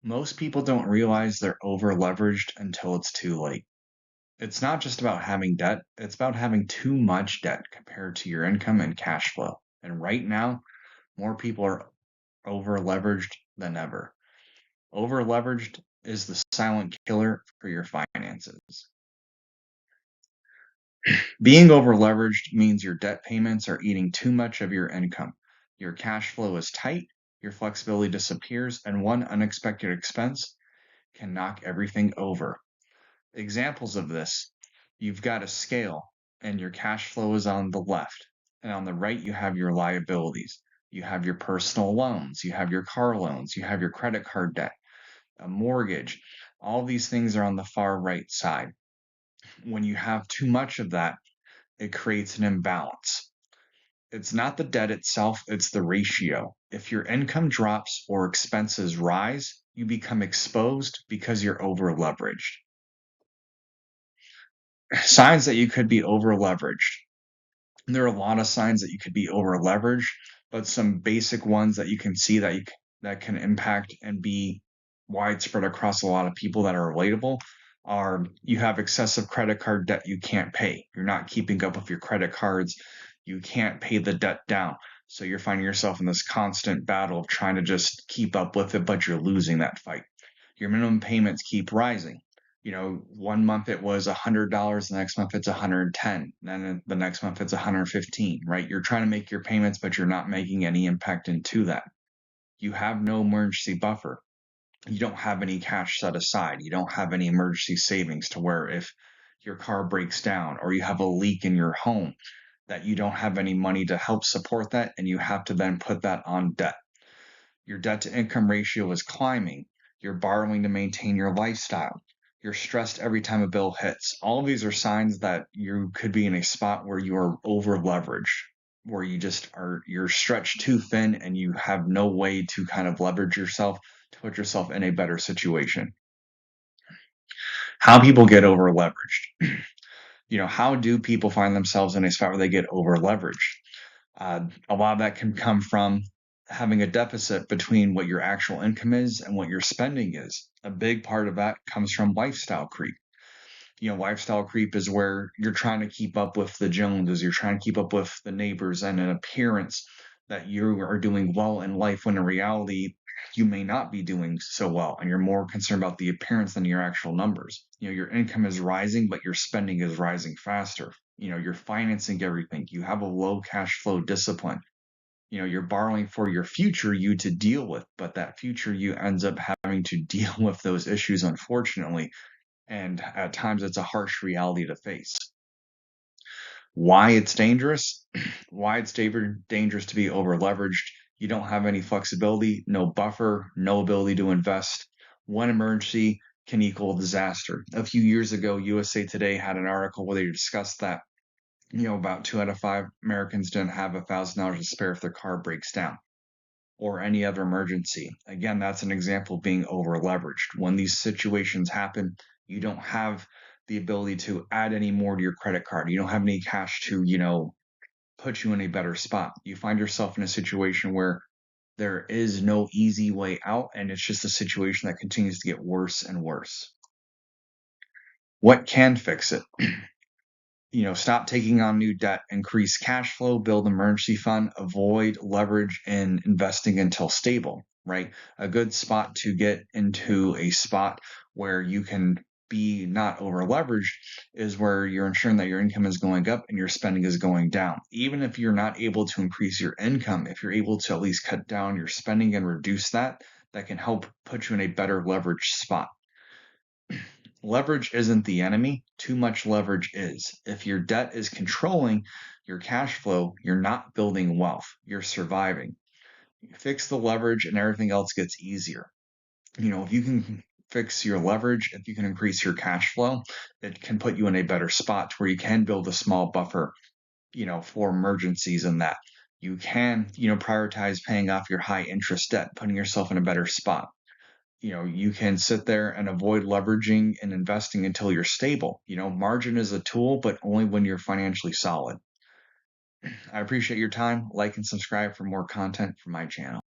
Most people don't realize they're over leveraged until it's too late. It's not just about having debt, it's about having too much debt compared to your income and cash flow. And right now, more people are over leveraged than ever. Over leveraged is the silent killer for your finances. Being over leveraged means your debt payments are eating too much of your income. Your cash flow is tight, your flexibility disappears, and one unexpected expense can knock everything over. Examples of this: you've got a scale and your cash flow is on the left, and on the right, you have your liabilities. You have your personal loans, you have your car loans, you have your credit card debt, a mortgage. All these things are on the far right side. When you have too much of that, it creates an imbalance. It's not the debt itself, it's the ratio. If your income drops or expenses rise, you become exposed because you're over leveraged. Signs that you could be over leveraged. There are a lot of signs that you could be over leveraged, but some basic ones that you can see that can impact and be widespread across a lot of people that are relatable are: you have excessive credit card debt you can't pay. You're not keeping up with your credit cards. You can't pay the debt down. So you're finding yourself in this constant battle of trying to just keep up with it, but you're losing that fight. Your minimum payments keep rising. One month it was $100, the next month it's 110, then the next month it's 115, right? You're trying to make your payments, but you're not making any impact into that. You have no emergency buffer. You don't have any cash set aside. You don't have any emergency savings to where if your car breaks down or you have a leak in your home, that you don't have any money to help support that, and you have to then put that on debt. Your debt to income ratio is climbing. You're borrowing to maintain your lifestyle. You're stressed every time a bill hits. All of these are signs that you could be in a spot where you are over leveraged, where you're stretched too thin and you have no way to kind of leverage yourself to put yourself in a better situation. How people get over leveraged. How do people find themselves in a spot where they get over leveraged? A lot of that can come from having a deficit between what your actual income is and what your spending is. A big part of that comes from lifestyle creep. Lifestyle creep is where you're trying to keep up with the Joneses, you're trying to keep up with the neighbors and an appearance that you are doing well in life, when in reality, you may not be doing so well, and you're more concerned about the appearance than your actual numbers. Your income is rising, but your spending is rising faster. You're financing everything. You have a low cash flow discipline. You're borrowing for your future you to deal with, but that future you ends up having to deal with those issues, unfortunately, and at times it's a harsh reality to face. Why it's dangerous? Why it's dangerous to be over leveraged. You don't have any flexibility, no buffer, no ability to invest. One emergency can equal disaster. A few years ago, USA Today had an article where they discussed that about 2 out of 5 Americans didn't have $1,000 to spare if their car breaks down or any other emergency. Again, that's an example of being over leveraged. When these situations happen, you don't have the ability to add any more to your credit card. You don't have any cash to, put you in a better spot. You find yourself in a situation where there is no easy way out, and it's just a situation that continues to get worse and worse. What can fix it? Stop taking on new debt, increase cash flow, build emergency fund, avoid leverage, and investing until stable, right? A good spot to get into a spot where you can be not over leveraged is where you're ensuring that your income is going up and your spending is going down. Even if you're not able to increase your income, if you're able to at least cut down your spending and reduce that, that can help put you in a better leverage spot. Leverage isn't the enemy. Too much leverage is. If your debt is controlling your cash flow, you're not building wealth. You're surviving. You fix the leverage and everything else gets easier. If you can fix your leverage, if you can increase your cash flow, it can put you in a better spot where you can build a small buffer, for emergencies and that. You can, prioritize paying off your high interest debt, putting yourself in a better spot. You can sit there and avoid leveraging and investing until you're stable. Margin is a tool, but only when you're financially solid. I appreciate your time. Like and subscribe for more content from my channel.